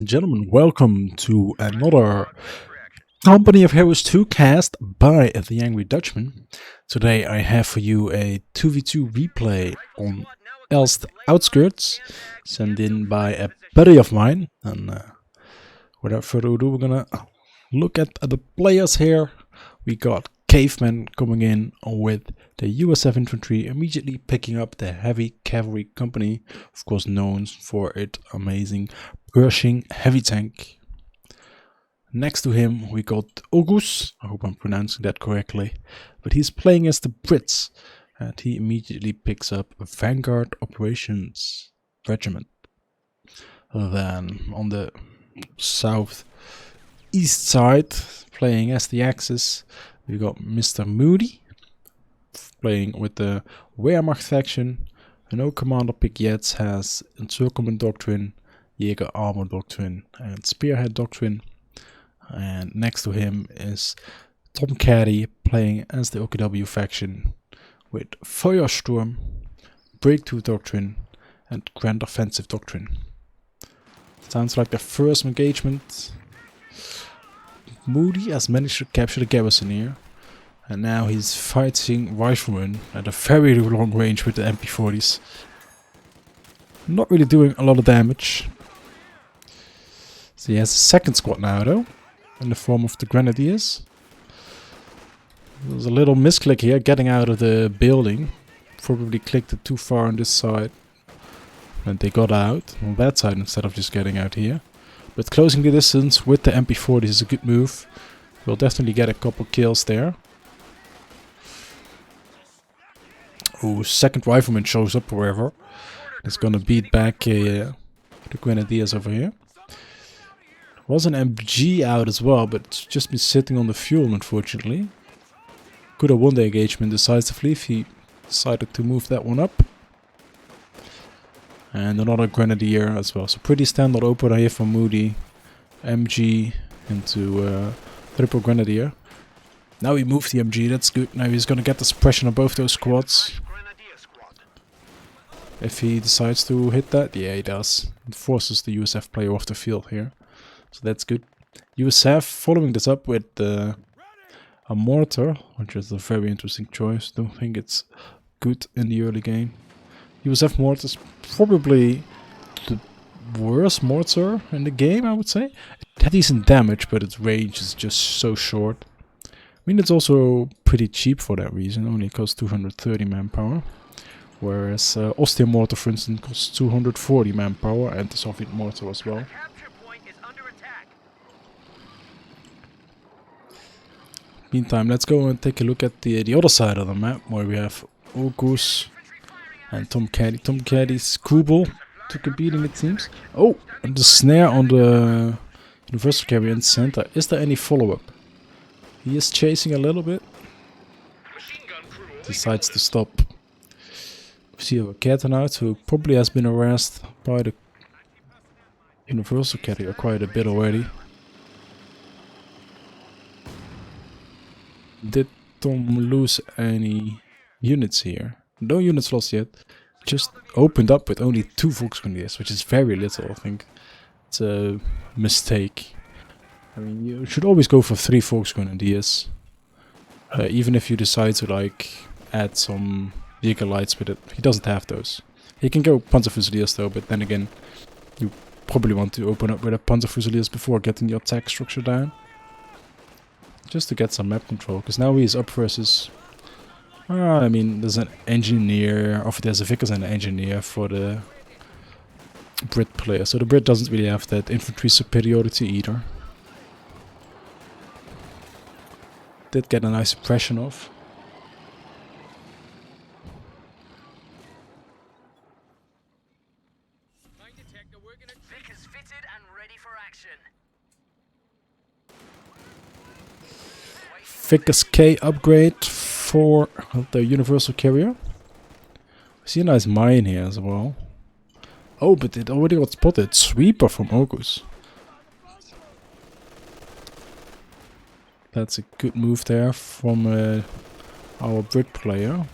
Gentlemen, welcome to another Company of Heroes 2 cast by the Angry Dutchman. Today I have for you a 2v2 replay on Elst Outskirts, sent in by a buddy of mine. And without further ado, we're gonna look at the players here. We got Caveman coming in with the USF infantry, immediately picking up the heavy cavalry company, of course known for its amazing Pershing heavy tank. Next to him we got Ogus, I hope I'm pronouncing that correctly, but he's playing as the Brits, and he immediately picks up a Vanguard Operations Regiment. Then on the south east side, playing as the Axis, we got Mr. Moody, playing with the Wehrmacht faction. No commander pick yet, has Encirclement Doctrine, Jäger Armor Doctrine and Spearhead Doctrine. And next to him is Tom Caddy, playing as the OKW faction with Feuersturm, Breakthrough Doctrine and Grand Offensive Doctrine. Sounds like the first engagement. Moody has managed to capture the garrison here, and now he's fighting riflemen at a very long range with the MP40s. Not really doing a lot of damage. So he has a second squad now though, in the form of the Grenadiers. There's a little misclick here, getting out of the building. Probably clicked it too far on this side, and they got out on that side instead of just getting out here. But closing the distance with the MP40 is a good move. We'll definitely get a couple kills there. Oh, second rifleman shows up, however. It's gonna beat back the Grenadiers over here. Was an MG out as well, but it's just been sitting on the fuel, unfortunately. Could have won the engagement decisively if he decided to move that one up. And another Grenadier as well. So pretty standard opener here for Moody. MG into triple Grenadier. Now he moved the MG, that's good. Now he's gonna get the suppression on both those squads. If he decides to hit that, yeah he does. It forces the USF player off the field here. So that's good. USF following this up with a mortar, which is a very interesting choice. Don't think it's good in the early game. USF mortar is probably the worst mortar in the game, I would say. It had decent damage, but its range is just so short. I mean, it's also pretty cheap for that reason. Only costs 230 manpower. Whereas OST mortar, for instance, costs 240 manpower, and the Soviet mortar as well. Meantime, let's go and take a look at the other side of the map, where we have Ogus and Tom Caddy. Tom Caddy's Kubel took a beating, it seems. Oh, and the snare on the Universal Carrier in center. Is there any follow-up? He is chasing a little bit. Decides to stop. We see a Catanite who probably has been harassed by the Universal Carrier quite a bit already. Did Tom lose any units here? No units lost yet. Just opened up with only 2 Volksgrenadiers, which is very little, I think. It's a mistake. I mean, you should always go for 3 Volksgrenadiers. Even if you decide to, like, add some vehicle lights with it. He doesn't have those. He can go Panzerfusiliers though, but then again, you probably want to open up with a Panzerfusiliers before getting the attack structure down. Just to get some map control, because now he is up versus... I mean, there's an engineer, or there's a Vickers and an engineer for the Brit player. So the Brit doesn't really have that infantry superiority either. Did get a nice suppression off. Vickers K upgrade for the Universal Carrier. I see a nice mine here as well. Oh, but it already got spotted. Sweeper from Ogus. That's a good move there from our Brit player.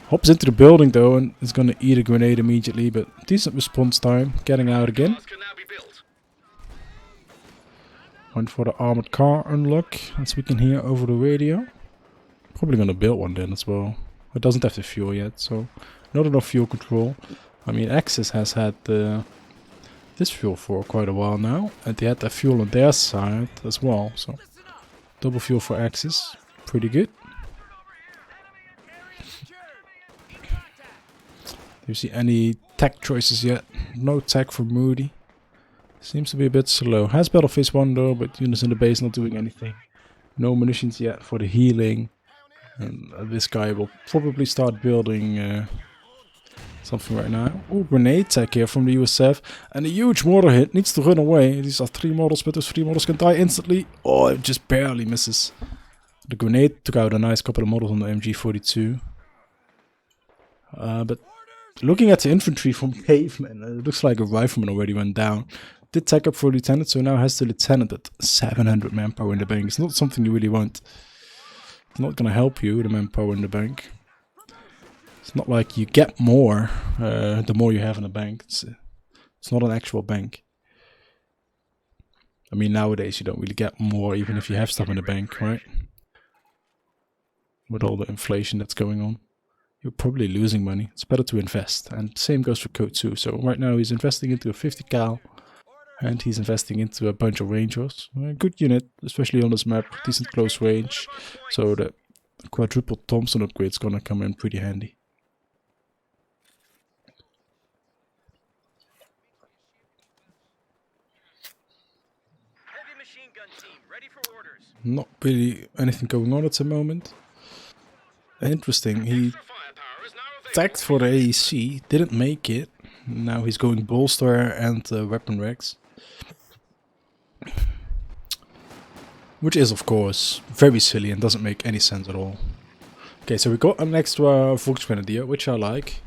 Hops into the building though and is gonna eat a grenade immediately, but decent response time. Getting out again. Went for the armored car unlock, as we can hear over the radio. Probably gonna build one then as well. It doesn't have the fuel yet, so not enough fuel control. I mean, Axis has had this fuel for quite a while now, and they had that fuel on their side as well, so double fuel for Axis. Pretty good. Do you see any tech choices yet? No tech for Moody. Seems to be a bit slow. Has battle phase 1 though, but units in the base not doing anything. No munitions yet for the healing. And this guy will probably start building something right now. Oh, grenade tech here from the USF. And a huge mortar hit. Needs to run away. These are 3 models, but those 3 models can die instantly. Oh, it just barely misses. The grenade took out a nice couple of models on the MG42. But looking at the infantry from Caveman, it looks like a rifleman already went down. Did tech up for lieutenant, so now has the lieutenant at 700 manpower in the bank. It's not something you really want. It's not gonna help you, the manpower in the bank. It's not like you get more the more you have in the bank. It's not an actual bank. I mean, nowadays you don't really get more even if you have stuff in the bank, right? With all the inflation that's going on. You're probably losing money. It's better to invest. And same goes for Code 2. So right now he's investing into a 50 cal. And he's investing into a bunch of Rangers. A good unit, especially on this map. Decent close range. So the quadruple Thompson upgrade is gonna come in pretty handy. Not really anything going on at the moment. Interesting, he tagged for the AEC, didn't make it. Now he's going bolster and weapon racks. Which is of course very silly and doesn't make any sense at all. Okay, so we got an extra Volksgrenadier, which I like.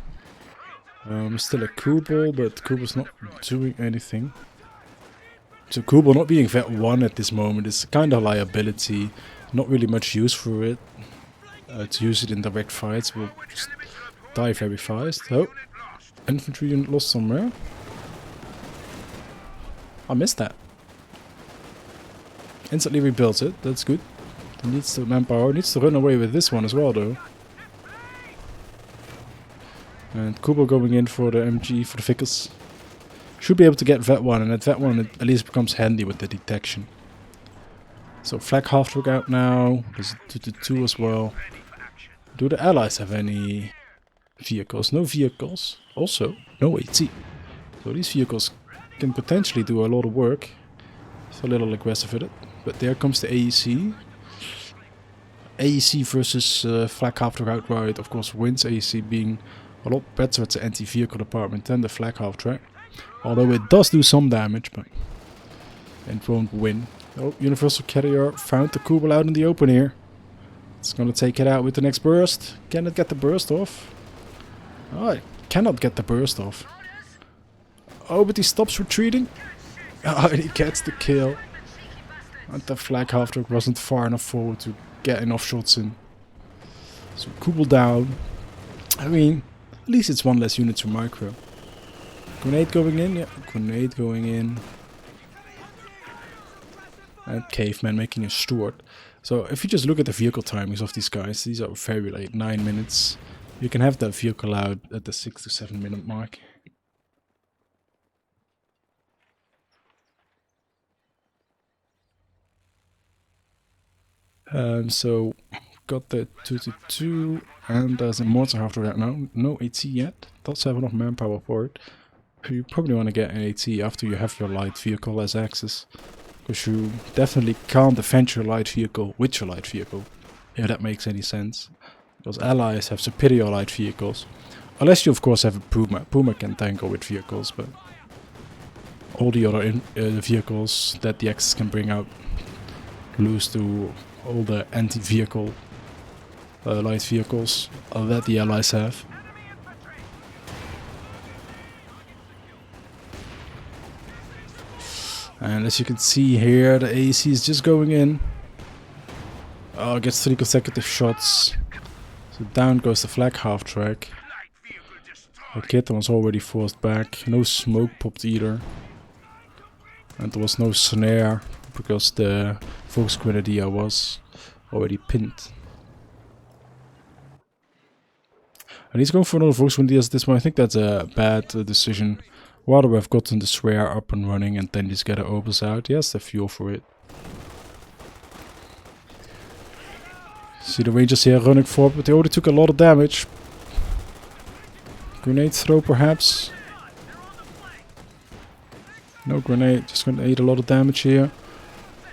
Still a Kubel, but Kubel's not doing anything. So Kubel not being Vet 1 at this moment is kind of liability. Not really much use for it. To use it in direct fights will just die very fast. Oh, infantry unit lost somewhere. I missed that. Instantly rebuilds it, that's good. It needs the manpower, needs to run away with this one as well though. And Kubel going in for the MG, for the Vickers. Should be able to get Vet 1, and at Vet 1 it at least becomes handy with the detection. So Flak Halfdog out now, there's a 2 as well. Do the allies have any vehicles? No vehicles. Also, no AT. So these vehicles can potentially do a lot of work. It's a little aggressive with it. But there comes the AEC. AEC versus Flak Halfdog outright, of course, wins. AEC being a lot better at the anti-vehicle department than the Flak Halfdog. Although it does do some damage, but it won't win. Oh, Universal Carrier found the Kubel out in the open here. It's gonna take it out with the next burst. Can it get the burst off? Oh, it cannot get the burst off. Oh, but he stops retreating. Oh, and he gets the kill. And the Flak Halfdog wasn't far enough forward to get enough shots in. So Kubel down. I mean, at least it's one less unit to micro. Grenade going in? Yeah, grenade going in. And Caveman making a Stuart. So if you just look at the vehicle timings of these guys, these are very late, 9 minutes. You can have that vehicle out at the 6 to 7 minute mark. So got the 222 and there's a mortar after that now. No AT yet. Does have enough manpower for it. You probably want to get an AT after you have your light vehicle as access. Because you definitely can't defend your light vehicle with your light vehicle. If that makes any sense. Because allies have superior light vehicles. Unless you of course have a Puma. Puma can tangle with vehicles, but all the other vehicles that the Axis can bring out lose to all the anti-vehicle light vehicles that the allies have. And as you can see here, the AEC is just going in. Oh, gets 3 consecutive shots. So down goes the flag half track. The kitten was already forced back. No smoke popped either. And there was no snare because the Volks Grenadier was already pinned. And he's going for another Volks Grenadier at this one. I think that's a bad decision. Rather have gotten the swear up and running and then just get the opals out. He has the fuel for it. See the Rangers here running forward, but they already took a lot of damage. Grenade throw perhaps. No grenade, just gonna eat a lot of damage here.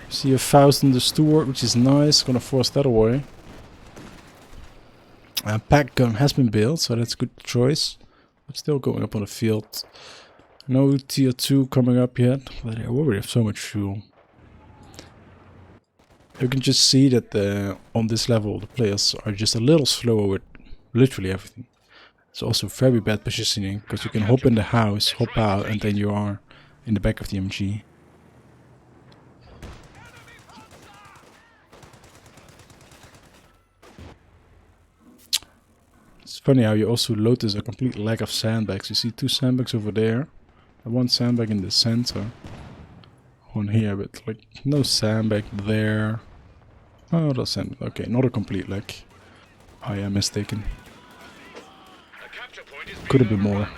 See a Faust the Steward, which is nice, gonna force that away. And pack gun has been built, so that's a good choice. But still going up on the field. No tier 2 coming up yet, but they already have so much fuel. You can just see that on this level the players are just a little slower with literally everything. It's also very bad positioning, because you can hop in the house, hop out, and then you are in the back of the MG. It's funny how you also notice a complete lack of sandbags. You see 2 sandbags over there, and 1 sandbag in the center. One here, but like no sandbag there. Oh, that's sandbag. Okay, not a complete lag. I am mistaken. Could have been more.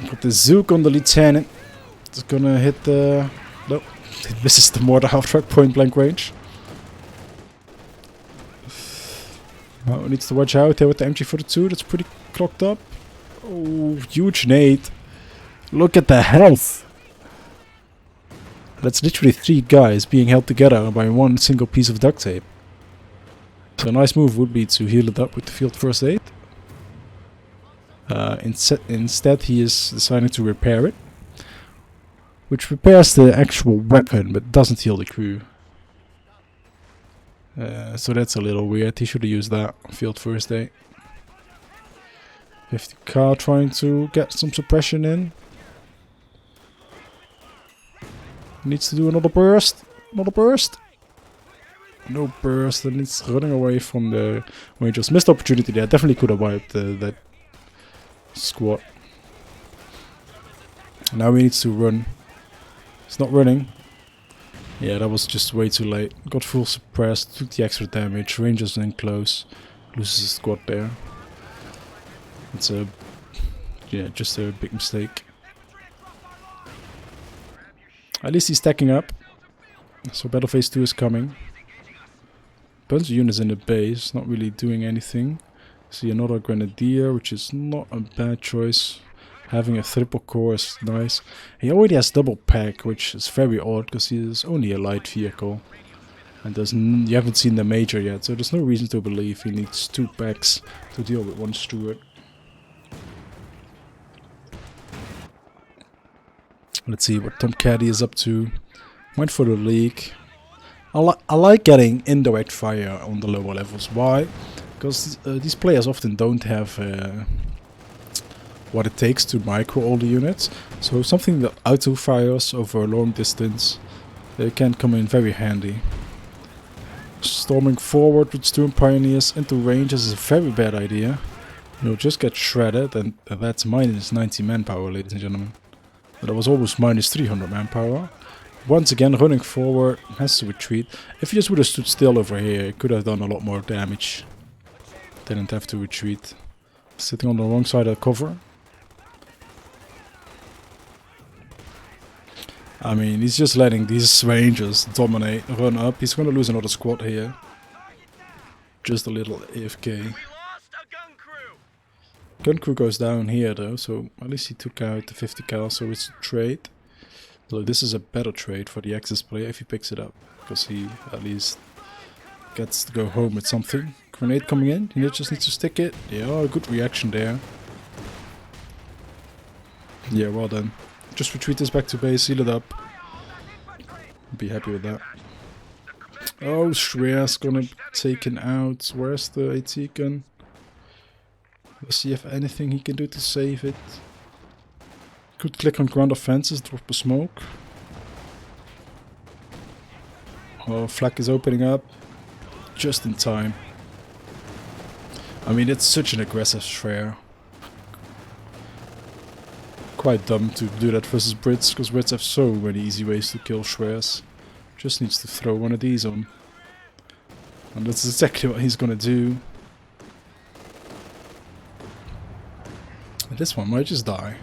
Put the Zook on the lieutenant. It's gonna hit the... No, this is the mortar half-track point blank range. Oh, needs to watch out here with the MG42. That's pretty clocked up. Oh, huge nade. Look at the health. That's literally 3 guys being held together by 1 single piece of duct tape. So a nice move would be to heal it up with the field first aid. Instead he is deciding to repair it, which repairs the actual weapon but doesn't heal the crew. So that's a little weird. He should have used that field first aid. 50 car trying to get some suppression in. Needs to do another burst. Another burst. No burst, and it's running away from the Rangers. Missed opportunity there. Definitely could have wiped that squad. Now he needs to run. It's not running. Yeah, that was just way too late. Got full suppressed, took the extra damage. Rangers in close. Loses his squad there. It's a... yeah, just a big mistake. At least he's stacking up. So battle phase 2 is coming. Bunch of units in the base, not really doing anything. See another Grenadier, which is not a bad choice. Having a triple core is nice. He already has double pack, which is very odd because he is only a light vehicle. And you haven't seen the major yet, so there's no reason to believe he needs 2 packs to deal with 1 steward. Let's see what Tom Caddy is up to. Went for the league. I like getting indirect fire on the lower levels. Why? Because these players often don't have what it takes to micro all the units. So something that auto fires over a long distance, they can come in very handy. Storming forward with Storm Pioneers into ranges is a very bad idea. You'll just get shredded, and that's minus 90 manpower, ladies and gentlemen. That was almost minus 300 manpower. Once again, running forward, has to retreat. If he just would have stood still over here, he could have done a lot more damage. Didn't have to retreat. Sitting on the wrong side of the cover. I mean, he's just letting these Rangers dominate, run up. He's going to lose another squad here. Just a little AFK. Gun crew goes down here though, so at least he took out the 50 cal, so it's a trade. So this is a better trade for the Axis player if he picks it up, because he at least gets to go home with something. Grenade coming in, he just needs to stick it. Yeah, good reaction there. Yeah, well done. Just retreat this back to base, seal it up. Be happy with that. Oh, Shreya's gonna be taken out. Where's the AT gun? Let's see if anything he can do to save it. Could click on ground offenses, drop a smoke. Oh, flak is opening up. Just in time. I mean, it's such an aggressive Shreya. Quite dumb to do that versus Brits, because Brits have so many easy ways to kill Shreyas. Just needs to throw one of these on. And that's exactly what he's gonna do. This one might just die.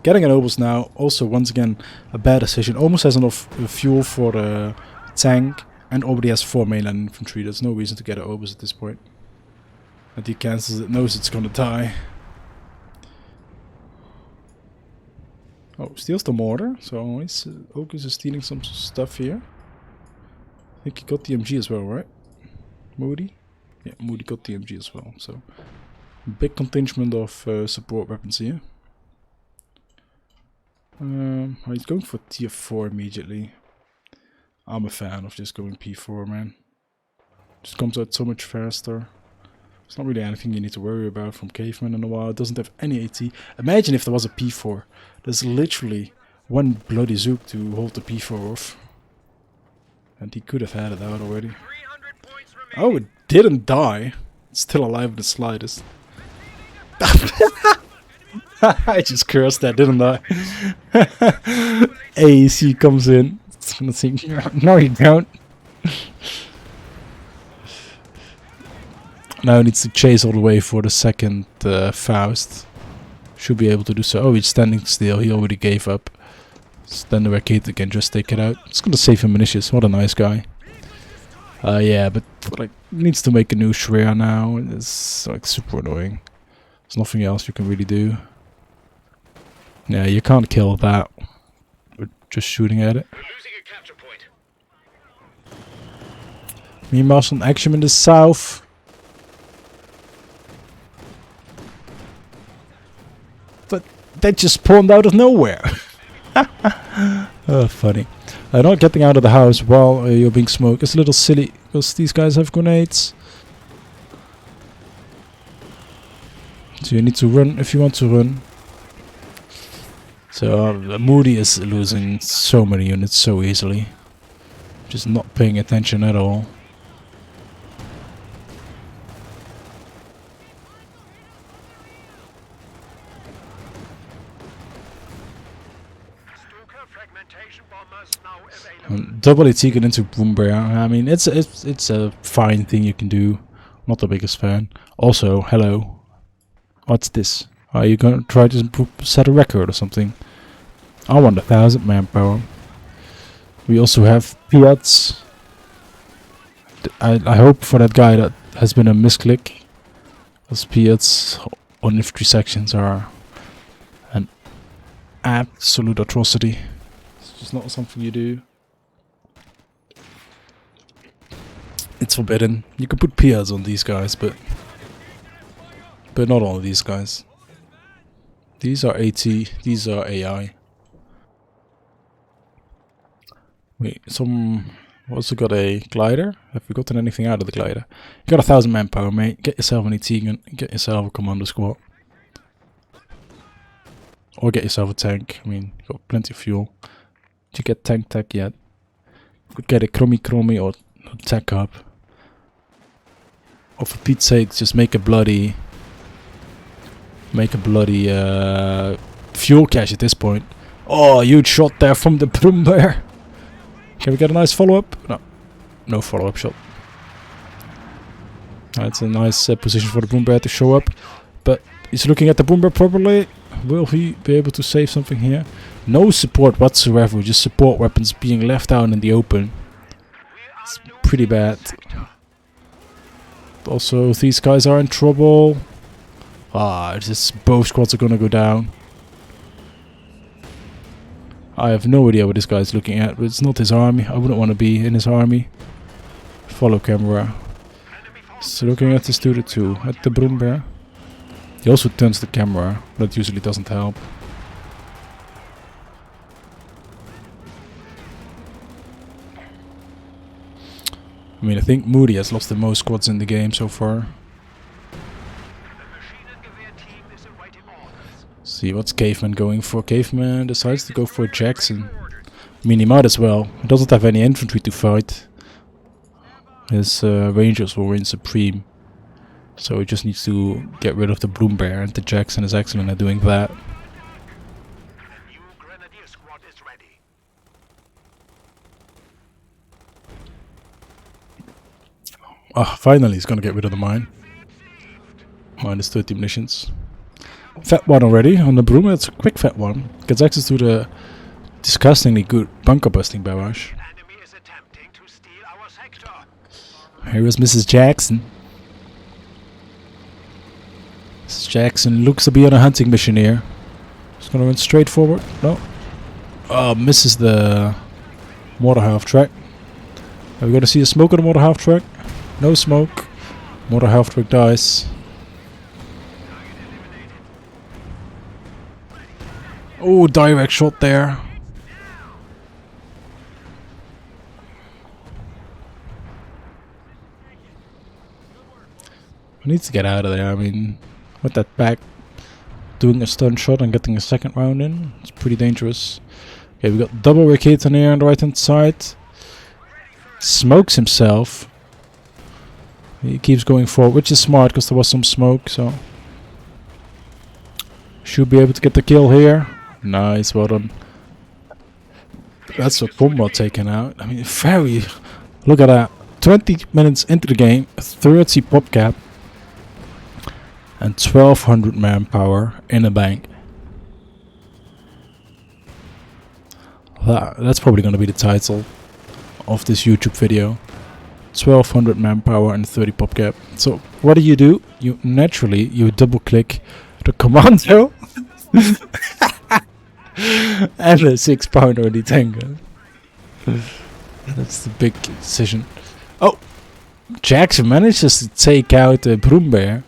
Getting an Obus now, also once again a bad decision. Almost has enough fuel for the tank and already has 4 mainline infantry. There's no reason to get an Obus at this point. And he cancels it, knows it's gonna die. Oh, steals the mortar, so he's, Okus is stealing some stuff here. I think he got the MG as well, right? Moody? Yeah, Moody got the MG as well, so... Big contingent of support weapons here. He's going for tier 4 immediately. I'm a fan of just going P4, man. Just comes out so much faster. It's not really anything you need to worry about from Caveman in a while. It doesn't have any AT. Imagine if there was a P4. There's literally one bloody Zook to hold the P4 off. And he could have had it out already. Oh, it didn't die. It's still alive in the slightest. I just cursed that, didn't I? AC comes in. It's gonna think, no you don't. Now he needs to chase all the way for the second Faust. Should be able to do so. Oh, he's standing still. He already gave up. Stand where Kate can just take it out. It's gonna save him Minicius. What a nice guy. Yeah, but like needs to make a new Shreya now. It's like super annoying. There's nothing else you can really do. Yeah, you can't kill that with just shooting at it. Meanwhile, some action in the south. But that just spawned out of nowhere. Oh, funny. Not getting out of the house while you're being smoked is a little silly, because these guys have grenades. So you need to run if you want to run. So Moody is losing so many units so easily. Just not paying attention at all. Double AT get into Boom Bear. I mean, it's a fine thing you can do. Not the biggest fan. Also, hello. What's this? Are you gonna try to set a record or something? I want 1,000 manpower. We also have Piats. I hope for that guy that has been a misclick. Those Piats on infantry sections are an absolute atrocity. It's just not something you do. It's forbidden. You can put Piats on these guys, but not all of these guys. These are AT, these are AI. Wait, also got a glider. Have we gotten anything out of the glider? You got 1,000 manpower, mate. Get yourself an AT gun, get yourself a commando squad. Or get yourself a tank. I mean, you got plenty of fuel. Did you get tank tech yet? Could get a Chromie or tech up. Or for Pete's sake, just make a bloody fuel cache at this point. Oh, huge shot there from the Brumbear. Can we get a nice follow-up? No. No follow-up shot. That's a nice position for the Brumbear to show up. But he's looking at the Brumbear properly. Will he be able to save something here? No support whatsoever. Just support weapons being left out in the open. It's pretty bad. Also, these guys are in trouble. Both squads are gonna go down. I have no idea what this guy is looking at, but it's not his army. I wouldn't want to be in his army. Follow camera. He's looking at this dude too, at the Brumbear. He also turns the camera. That usually doesn't help. I mean, I think Moody has lost the most squads in the game so far. See, what's Caveman going for? Caveman decides to go for Jackson. I mean, he might as well. He doesn't have any infantry to fight. His Rangers will reign supreme. So he just needs to get rid of the Broom Bear, and the Jackson is excellent at doing that. The new Grenadier squad is ready. Oh, finally he's gonna get rid of the mine. Minus 30 munitions. Fat one already on the Broom. It's a quick fat one. Gets access to the disgustingly good bunker busting barrage. Enemy is attempting to steal our sector. Here is Mrs. Jackson. Mrs. Jackson looks to be on a hunting mission here. Just gonna run straight forward. No. Oh, misses the mortar half track. Are we gonna see a smoke on the mortar half track? No smoke. Mortar half track dies. Oh, direct shot there. I need to get out of there. I mean, with that back, doing a stun shot and getting a second round in, it's pretty dangerous. Okay, we got double Raketen here on the right hand side. Smokes himself. He keeps going forward, which is smart because there was some smoke, so should be able to get the kill here. Nice, well done. That's a combo taken out. I mean, very. Look at that. 20 minutes into the game, 30 pop cap, and 1200 manpower in the bank. That's probably going to be the title of this YouTube video. 1200 manpower and 30 pop cap. So what do? You naturally double click the commando and a 6-pounder on the tango. That's the big decision. Oh, Jackson manages to take out the Broom Bear.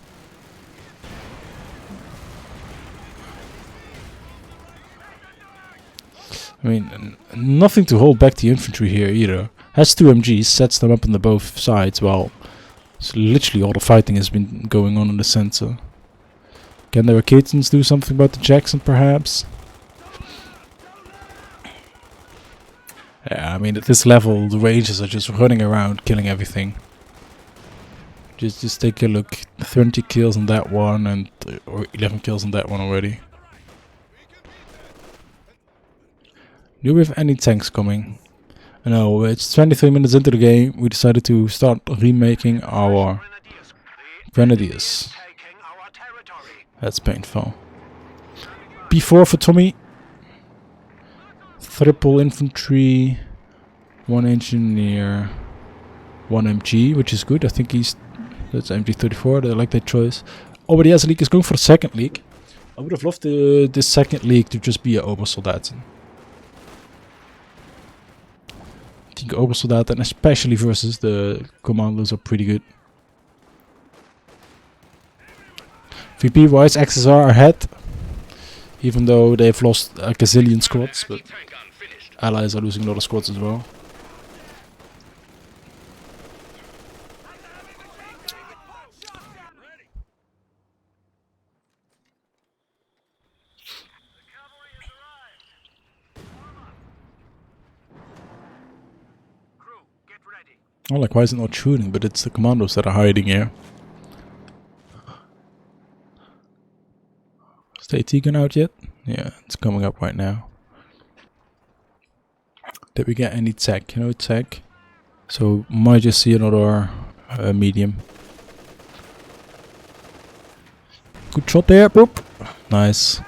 I mean, nothing to hold back the infantry here either. Has 2 MGs, sets them up on the both sides. Well, it's literally all the fighting has been going on in the center. Can the Raketens do something about the Jackson, perhaps? Yeah, I mean, at this level, the Rangers are just running around, killing everything. Just take a look. 30 kills on that one, and or 11 kills on that one already. Do we have any tanks coming? No, it's 23 minutes into the game. We decided to start remaking our Grenadiers. That's painful. P4 for Tommy. Triple infantry, 1 engineer, 1 MG, which is good. I think that's MG34. I like that choice. Oh, but the S League is going for the second league. I would have loved this second league to just be a Obersoldaten. I think Obersoldaten, especially versus the commandos, are pretty good. VP wise, XSR ahead, even though they've lost a gazillion squads, but allies are losing a lot of squads as well. Oh, like, why is it not shooting? But it's the commandos that are hiding here. Is the AT gun out yet? Yeah, it's coming up right now. Did we get any tech? No tech. So, might just see another medium. Good shot there, boop. Nice.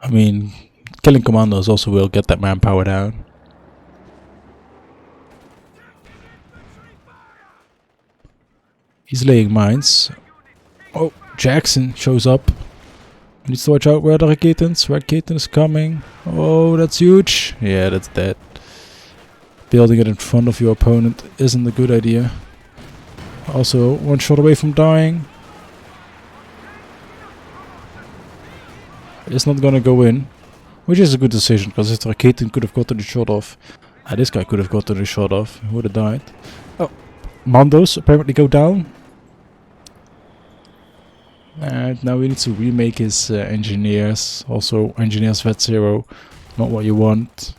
I mean, killing commandos also will get that manpower down. He's laying mines. Oh, Jackson shows up. Needs to watch out where the Raketens. Raketen is coming. Oh, that's huge. Yeah, that's dead. Building it in front of your opponent isn't a good idea. Also, 1 shot away from dying. It's not gonna go in. Which is a good decision, because if the Raketen could have gotten the shot off. This guy could have gotten the shot off. He would have died. Oh, Mandos apparently go down. And now we need to remake his engineers. Also, engineers vet 0. Not what you want.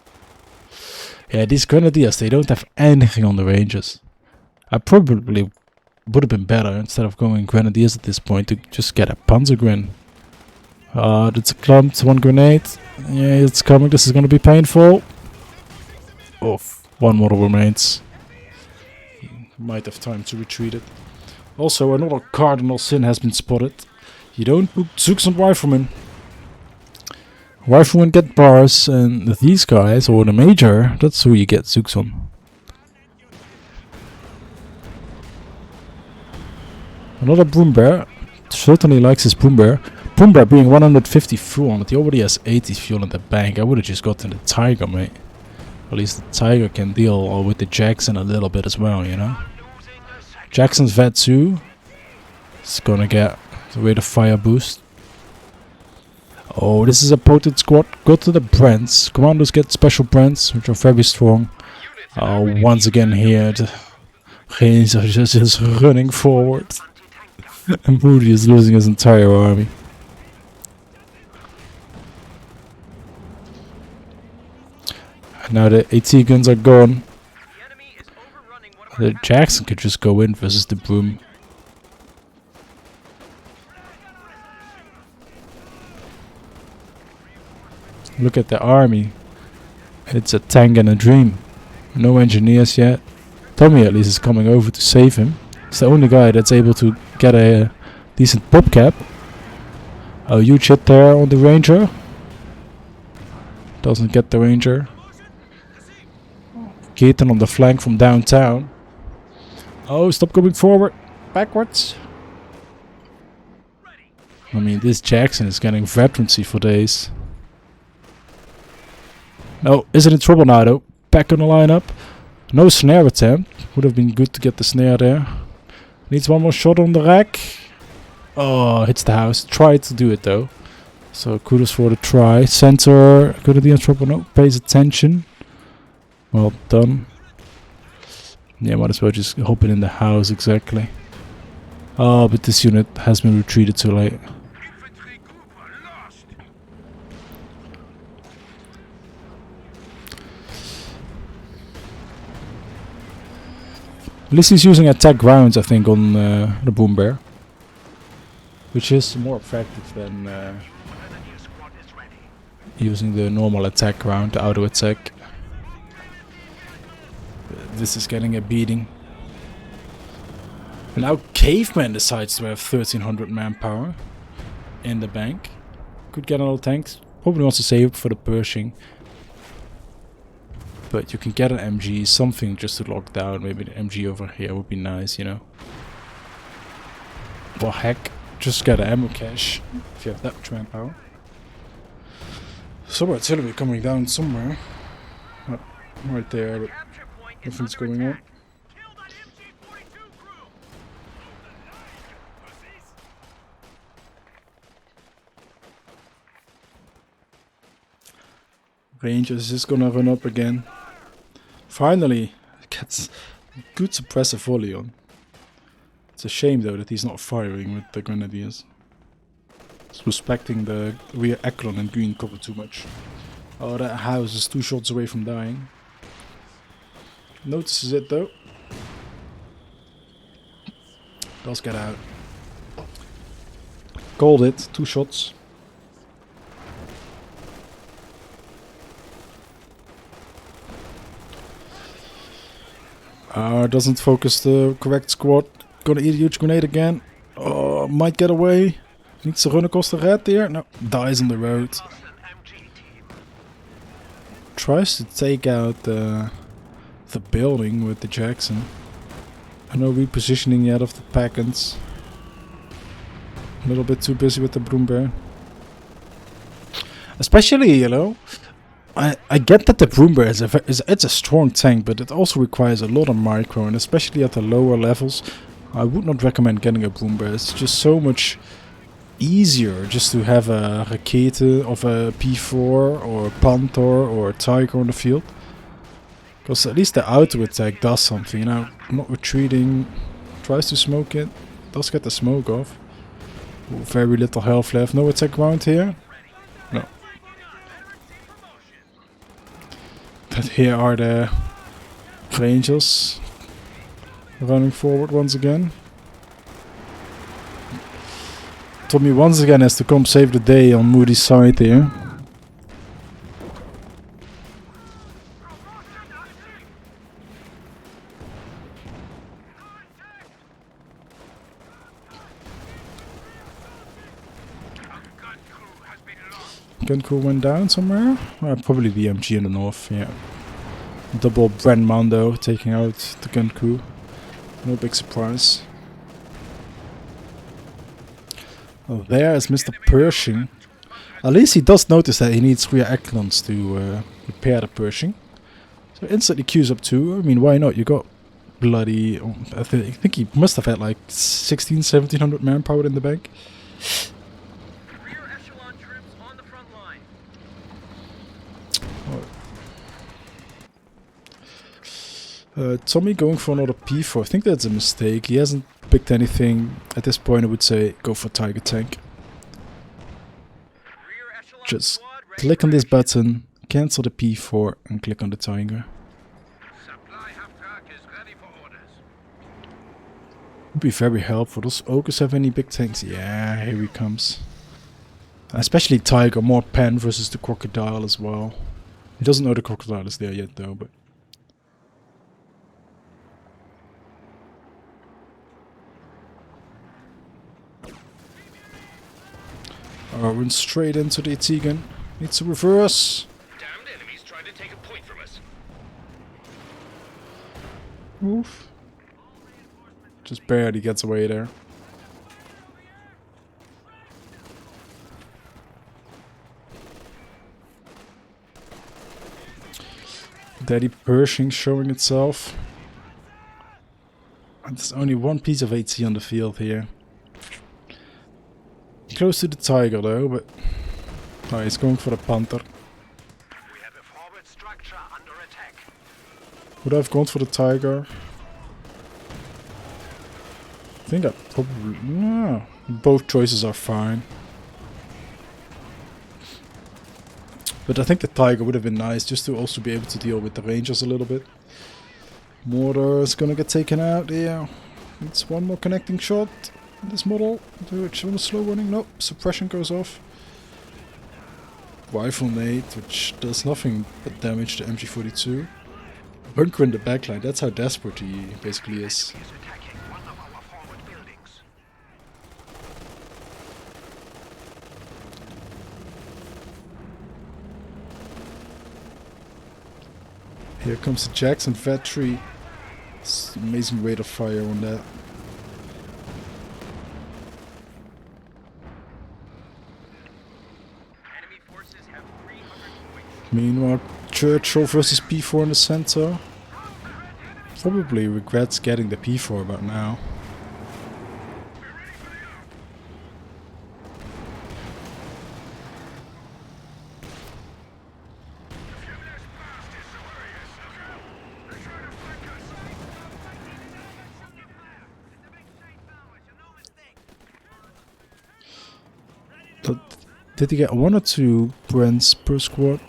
Yeah, these Grenadiers, they don't have anything on the ranges. I probably would have been better, instead of going Grenadiers at this point, to just get a Panzergren. It's a clump, one grenade. Yeah, it's coming. This is going to be painful. Oh, one model remains. Might have time to retreat it. Also, another cardinal sin has been spotted. You don't put Zooks on Riflemen. Riflemen get bars, and these guys, or the Major, that's who you get Zooks on. Another Broom Bear. Certainly likes his Broom Bear. Broom Bear being 150 fuel on it. He already has 80 fuel in the bank. I would have just gotten the Tiger, mate. At least the Tiger can deal with the Jackson a little bit as well, you know. Jackson's Vetsu is gonna get the rate of fire boost. Oh, this is a potent squad. Go to the Brents. Commandos get special Brents, which are very strong. Once again here, the Gens are just running forward. And Moody is losing his entire army. Now the AT guns are gone. The Jackson could just go in versus the Broom. Look at the army. It's a tank and a dream. No engineers yet. Tommy at least is coming over to save him. He's the only guy that's able to get a decent pop cap. A huge hit there on the Ranger. Doesn't get the Ranger. Keaton on the flank from downtown. Oh, stop going forward. Backwards. I mean, this Jackson is getting veterancy for days. No, is it in trouble now though? Back on the lineup. No snare attempt. Would have been good to get the snare there. Needs one more shot on the rack. Oh, hits the house. Tried to do it though. So kudos for the try. Center, could it be in trouble? No, pays attention. Well done. Yeah, might as well just hop it in the house, exactly. Oh, but this unit has been retreated too late. At least he's using attack rounds, I think, on the Boom Bear. Which is more effective than using the normal attack round, the auto attack. This is getting a beating. And now Caveman decides to have 1300 manpower in the bank. Could get another tank. Probably wants to save up for the Pershing. But you can get an MG, something just to lock down. Maybe the MG over here would be nice, you know. Well, heck, just get an ammo cache if you have that much manpower. Some artillery coming down somewhere. Oh, right there, but nothing's going on. Rangers is gonna run up again. Finally, gets good suppressive volley on. It's a shame though that he's not firing with the Grenadiers. He's respecting the rear Eklon and green cover too much. Oh, that house is 2 shots away from dying. Notices it though. Does get out. Called it, 2 shots. Doesn't focus the correct squad. Gonna eat a huge grenade again. Oh, might get away. Needs to run across the red there. No, dies on the road. Tries to take out the building with the Jackson. No repositioning yet of the packets. A little bit too busy with the Broom Bear. Especially, you know, I get that the Broom Bear is it's a strong tank, but it also requires a lot of micro, and especially at the lower levels, I would not recommend getting a Broom Bear. It's just so much easier just to have a Rakete of a P4 or a Panther or a Tiger on the field. Because at least the auto attack does something, you know, not retreating, tries to smoke it, does get the smoke off. Very little health left, no attack round here. No. But here are the Rangers running forward once again. Tommy once again has to come save the day on Moody's side here. Gun crew went down somewhere? Probably the MG in the north, yeah. Double Brand Mondo taking out the gun crew. No big surprise. Oh, there is Mr. Pershing. At least he does notice that he needs rear echelons to repair the Pershing. So instantly queues up 2. I mean, why not? You got bloody... I think he must have had like 1700 manpower in the bank. Tommy going for another P4. I think that's a mistake. He hasn't picked anything. At this point I would say go for Tiger Tank. Just click on this button, cancel the P4 and click on the Tiger. Would be very helpful. Does Okus have any big tanks? Yeah, here he comes. Especially Tiger, more pen versus the Crocodile as well. He doesn't know the Crocodile is there yet though, but... Run straight into the Atigan. Needs to reverse. Damned enemies trying to take a point from us. Move. Just barely gets away there. Daddy Pershing showing itself. And there's only one piece of AT on the field here. Close to the Tiger though, but no, he's going for the Panther. We have a forward structure under attack. Would I have gone for the Tiger? I think I probably... No, both choices are fine. But I think the Tiger would have been nice just to also be able to deal with the Rangers a little bit. Mortar is gonna get taken out here. It's one more connecting shot. This model, which on a slow running, nope, suppression goes off. Rifle nade, which does nothing but damage to MG42. Bunker in the backline, that's how desperate he basically is. Here comes the Jackson Factory. It's an amazing rate of fire on that. Meanwhile, Churchill versus P4 in the center. Probably regrets getting the P4 about now. Did he get 1 or 2 Brents per squad?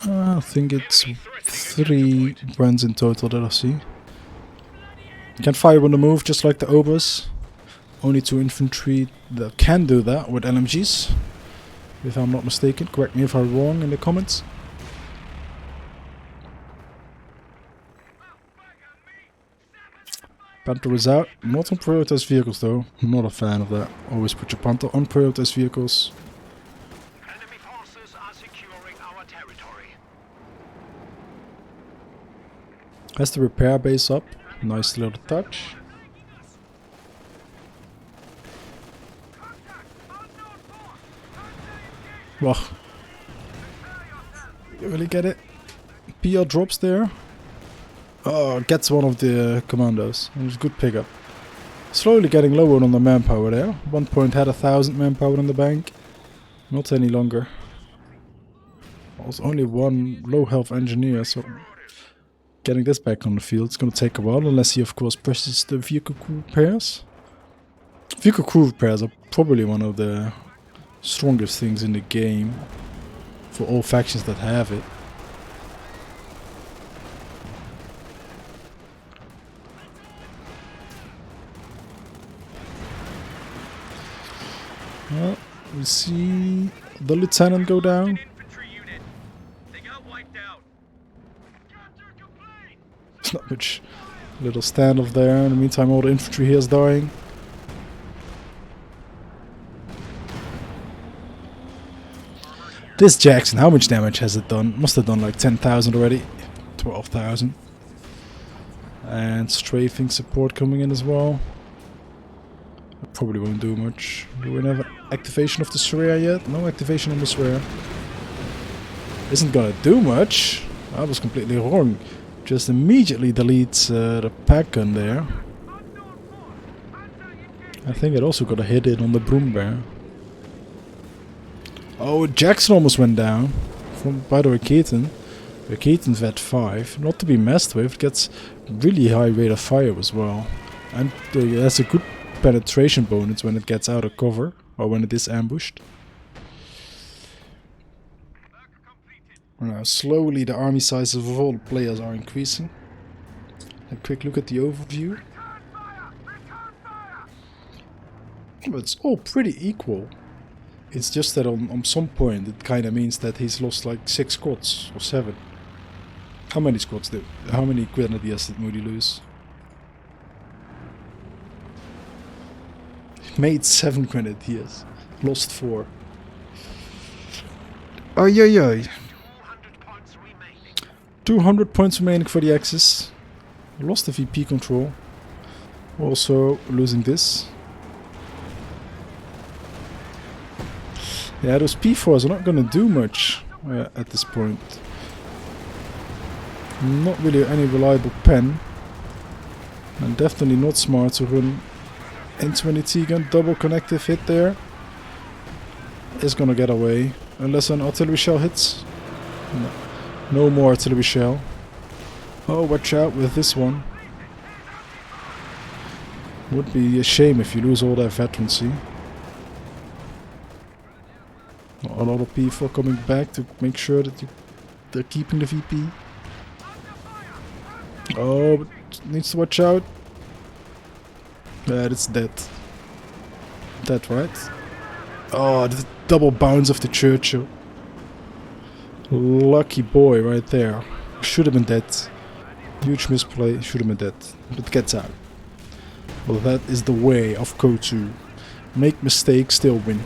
I think it's 3 Brents in total that I see. Can fire on the move just like the Obers. Only 2 infantry that can do that with LMGs. If I'm not mistaken, correct me if I'm wrong in the comments. Panther is out. Not on prioritized vehicles though. Not a fan of that. Always put your Panther on prioritized vehicles. Enemy forces are securing our territory. Has the repair base up. Nice little touch. Wow. You really get it? PR drops there. Oh, gets one of the commandos. It was a good pickup. Slowly getting lower on the manpower there. 1 point had 1000 manpower in the bank. Not any longer. Also only 1 low health engineer, so getting this back on the field is going to take a while, unless he of course presses the vehicle crew repairs. Vehicle crew repairs are probably one of the strongest things in the game for all factions that have it. see the lieutenant go down. Infantry unit. They got wiped out. Capture complete. There's not much little standoff there. In the meantime, all the infantry here is dying. This Jackson, how much damage has it done? Must have done like 10,000 already. 12,000. And strafing support coming in as well. That probably won't do much. Do we have activation of the Cheerio yet? No activation on the Cheerio. Isn't gonna do much. I was completely wrong. Just immediately deletes the pack gun there. I think it also got a hit in on the broom bear. Oh, Jackson almost went down by the Raketan. Raketan's at 5. Not to be messed with. It gets really high rate of fire as well. And it has a good penetration bonus when it gets out of cover. Or when it is ambushed. Now, slowly the army sizes of all the players are increasing. A quick look at the overview. But it's all pretty equal. It's just that on some point it kind of means that he's lost like 6 squads or 7. How many squads did? How many Grenadiers did Moody lose? He made 7 Grenadiers, lost 4. Ay ay ay. 200 points remaining for the Axis. Lost the VP control. Also losing this. Yeah, those P4s are not gonna do much at this point. Not really any reliable pen. And definitely not smart to run into any T-gun. Double connective hit there. Is gonna get away. Unless an artillery shell hits. No, no more artillery shell. Oh, watch out with this one. Would be a shame if you lose all that veterancy. A lot of people coming back to make sure that they're keeping the VP. Oh, but needs to watch out. It's dead. Dead, right? Oh, the double bounce of the Churchill. Lucky boy right there. Should have been dead. Huge misplay. Should have been dead. But gets out. Well, that is the way of Code 2. Make mistakes, still win.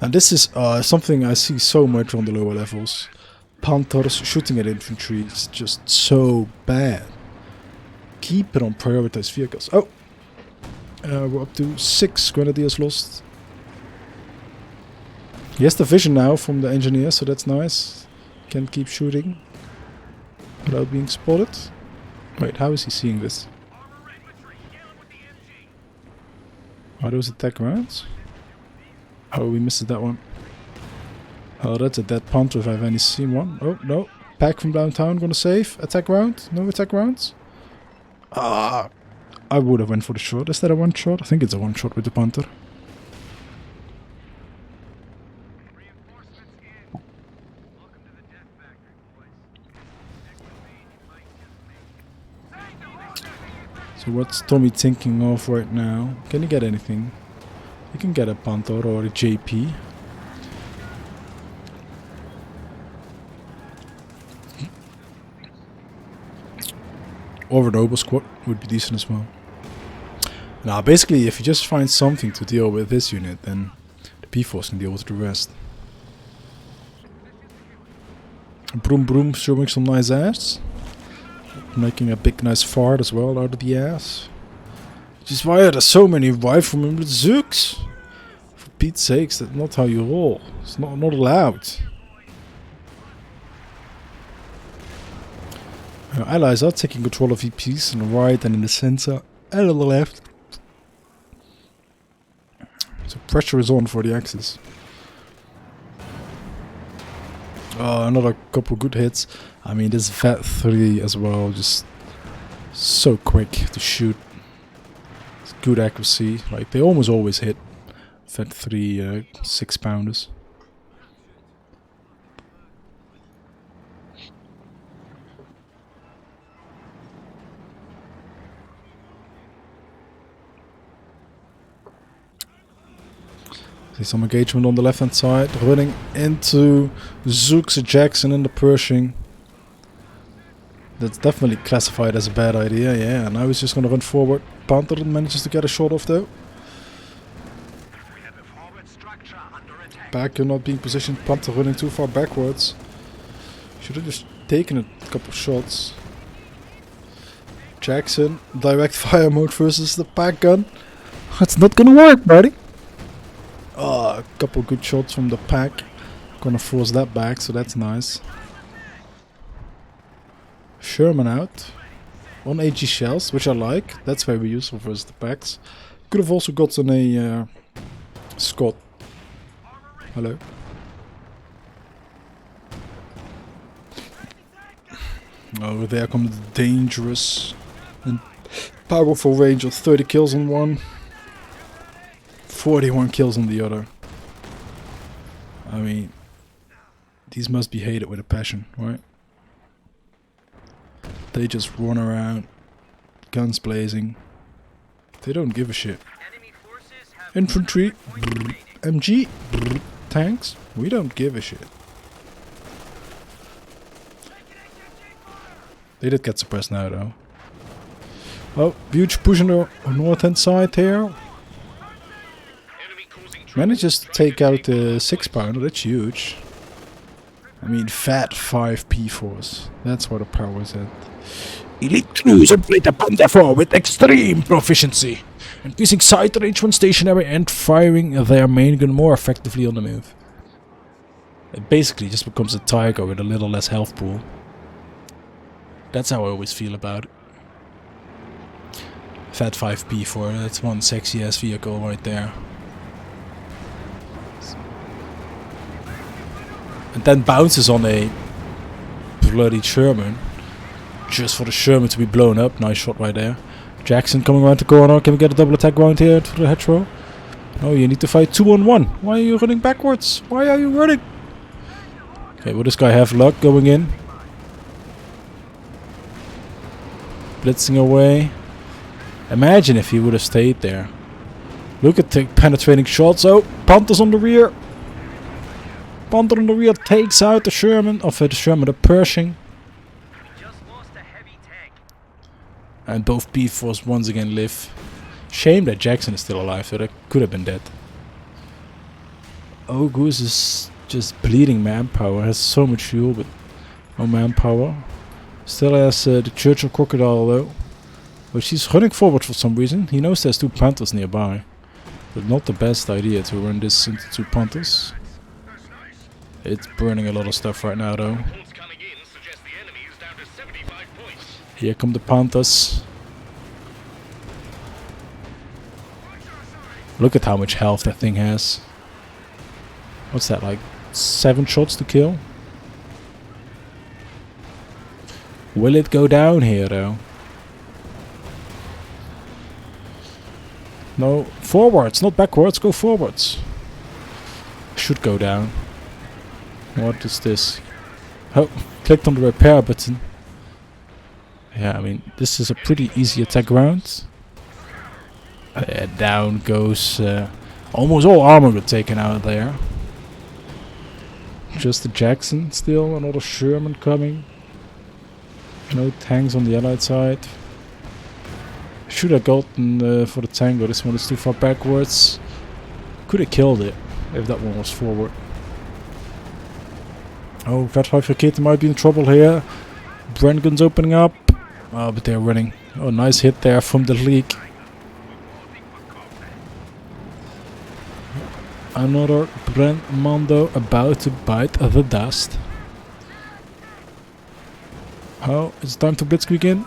And this is something I see so much on the lower levels. Panthers shooting at infantry is just so bad. Keep it on prioritized vehicles. Oh! We're up to 6 Grenadiers lost. He has the vision now from the engineer, so that's nice. Can keep shooting without being spotted. Wait, how is he seeing this? Are those attack rounds? Oh, we missed that one. Oh, that's a dead Panther if I've any seen one. Oh, no. Pack from downtown gonna save. Attack round? No attack rounds? Ah! I would have went for the shot. Is that a one shot? I think it's a one shot with the Panther. So what's Tommy thinking of right now? Can he get anything? He can get a Panther or a JP. Or a Noble Squad would be decent as well. Now, basically, if you just find something to deal with this unit, then the P-Force can deal with the rest. Broom Broom showing some nice ass. Making a big nice fart as well out of the ass. Just why are there so many riflemen with Zooks? For Pete's sakes, that's not how you roll. It's not allowed. Our allies are taking control of VPs on the right and in the center and on the left. So pressure is on for the Axis. Another couple good hits. I mean, this Vet 3 as well, just so quick to shoot. It's good accuracy. Like, they almost always hit Vet 3 6-pounders. See some engagement on the left hand side. Running into Zooks, Jackson and the Pershing. That's definitely classified as a bad idea. Yeah, now he's just gonna run forward. Panther manages to get a shot off though. Back, you're not being positioned. Panther running too far backwards. Should have just taken a couple of shots. Jackson, direct fire mode versus the pack gun. That's not gonna work, buddy. Oh, a couple good shots from the pack. Gonna force that back, so that's nice. Sherman out. 1 AG shells, which I like. That's very useful versus the packs. Could have also gotten a Scott. Hello. Oh, there comes the dangerous and powerful Ranger. 30 kills on one. 41 kills on the other. I mean, these must be hated with a passion, right? They just run around, guns blazing. They don't give a shit. Infantry, brrr. MG, brrr. Tanks, we don't give a shit. They did get suppressed now though. Oh, huge push on the north hand side here. Manages to take out the 6-pounder, that's huge. I mean, fat 5 P4s. That's where the power is at. Elite crews operate upon therefore with extreme proficiency, increasing sight range when stationary and firing their main gun more effectively on the move. It basically just becomes a Tiger with a little less health pool. That's how I always feel about it. Fat 5 P4, that's one sexy ass vehicle right there. And then bounces on a bloody Sherman. Just for the Sherman to be blown up. Nice shot right there. Jackson coming around the corner. Can we get a double attack round here to the hedgerow? No, you need to fight 2-on-1. Why are you running backwards? Why are you running? Okay, will this guy have luck going in? Blitzing away. Imagine if he would have stayed there. Look at the penetrating shots. Oh, Panther's on the rear. Panther on the rear takes out the Sherman. The Pershing. And both P4s once again live. Shame that Jackson is still alive, so that could have been dead. Oh, Goose is just bleeding manpower. Has so much fuel, but no manpower. Still has the Churchill Crocodile though. But she's running forward for some reason. He knows there's 2 Panthers nearby. But not the best idea to run this into 2 Panthers. It's burning a lot of stuff right now though. Here come the Panthers. Look at how much health that thing has. What's that, like 7 shots to kill? Will it go down here though? No, forwards, not backwards, go forwards. Should go down. What is this? Oh, clicked on the repair button. Yeah, I mean, this is a pretty easy attack round. Down goes almost all armor got taken out there. Just the Jackson still, another Sherman coming. No tanks on the allied side. Should have gotten for the tank, but this one is too far backwards. Could have killed it if that one was forward. Oh, Vet 5 Rakete might be in trouble here. Brand guns opening up. Oh, but they're running. Oh, nice hit there from the leak. Another Brand Mando about to bite the dust. Oh, it's time to blitzkrieg in.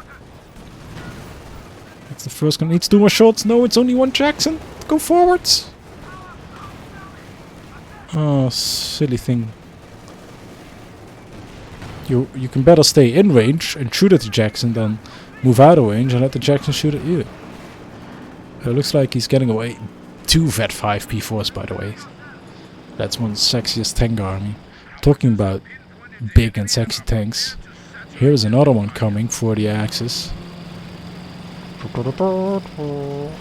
It's the first gun. Needs 2 more shots. No, it's only 1 Jackson. Go forwards. Oh, silly thing. You can better stay in range and shoot at the Jackson than move out of range and let the Jackson shoot at you. It looks like he's getting away. 2 Vet 5 P4s, by the way. That's one sexiest tank army. Talking about big and sexy tanks. Here's another one coming for the Axis. The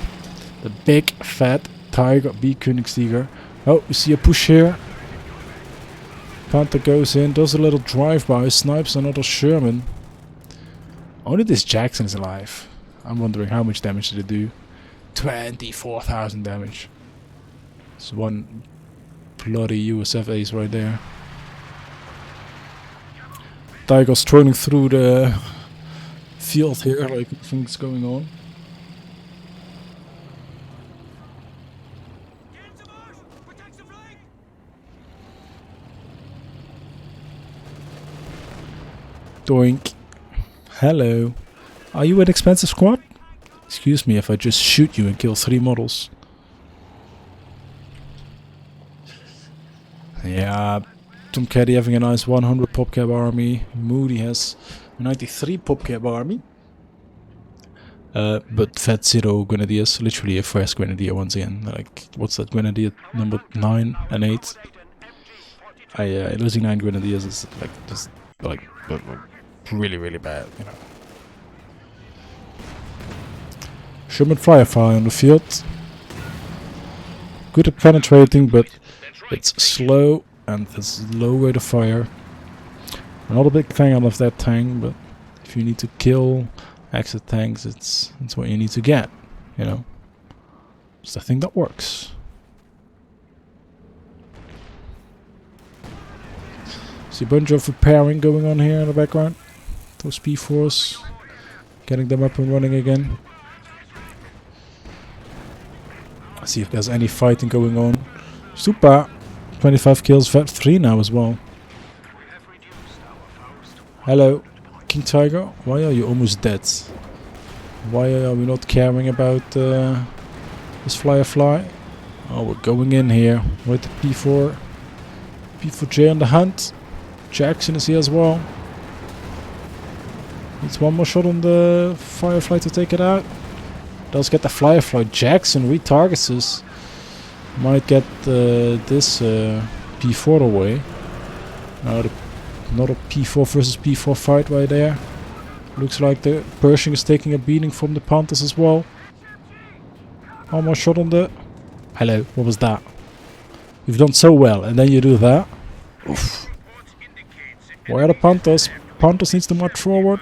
big fat Tiger B Königstiger Oh, you see a push here. Panther goes in, does a little drive-by, snipes another Sherman. Only this Jackson is alive. I'm wondering how much damage did it do. 24,000 damage. It's one bloody USF ace right there. Tiger's trolling through the field here, like nothing's going on. Doink. Hello. Are you an expensive squad? Excuse me if I just shoot you and kill 3 models. Yeah, Tom Caddy having a nice 100 PopCap army. Moody has a 93 PopCap army. But Fat Zero Grenadiers, literally a fresh Grenadier once again. Like, what's that Grenadier number 9 and 8? Losing 9 Grenadiers is like just like really bad, you know. Sherman Firefly on the field. Good at penetrating, but it's slow and there's low rate of fire. I'm not a big fan of that tank, but if you need to kill exit tanks, it's what you need to get, you know. It's the thing that works. See a bunch of repairing going on here in the background. Those P4s, getting them up and running again. See if there's any fighting going on. Super! 25 kills, Vet 3 now as well. Hello, King Tiger. Why are you almost dead? Why are we not caring about this Firefly? Oh, we're going in here with the P4. P4J on the hunt. Jackson is here as well. Needs one more shot on the Firefly to take it out. Does get the Firefly. Jackson retargets us. Might get this P4 away. Another P4 versus P4 fight right there. Looks like the Pershing is taking a beating from the Panthers as well. One more shot on the... Hello, what was that? You've done so well, and then you do that. Oof. Where are the Panthers? Panthers needs to march forward.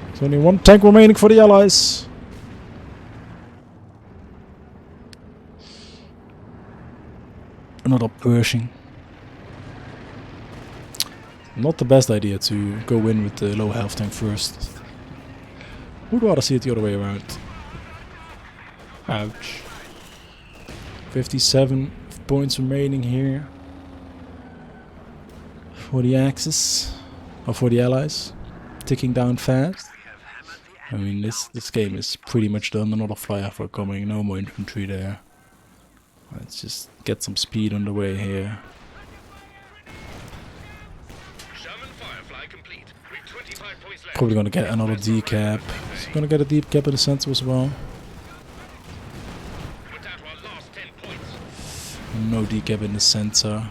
There's only one tank remaining for the Allies. Another Pershing. Not the best idea to go in with the low health tank first. Would rather see it the other way around. Ouch. 57 points remaining here. For the Axis. Or for the Allies. Ticking down fast. I mean, this game is pretty much done. Another flyover coming. No more infantry there. Let's just get some speed on the way here. Probably gonna get another decap. He's gonna get a deep cap in the center as well. No decap in the center.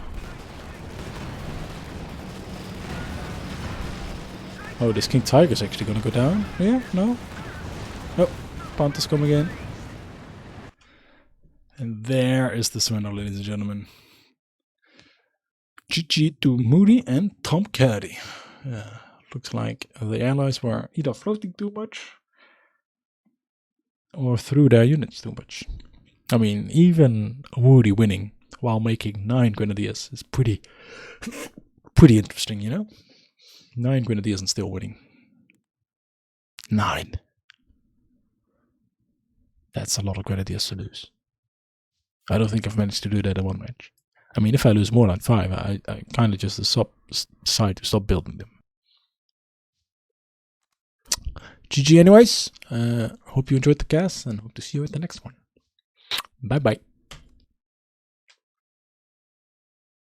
Oh, this King Tiger is actually gonna go down. Yeah, no. Oh, Panthers coming in. And there is the surrender, ladies and gentlemen. GG to Moody and Tom Caddy. Yeah. Looks like the Allies were either floating too much or threw their units too much. I mean, even Woody winning while making 9 Grenadiers is pretty interesting, you know? 9 Grenadiers and still winning. 9. That's a lot of Grenadiers to lose. I don't think I've managed to do that in one match. I mean, if I lose more than 5, I kind of just decide to stop building them. GG anyways. Hope you enjoyed the cast and hope to see you at the next one. Bye bye.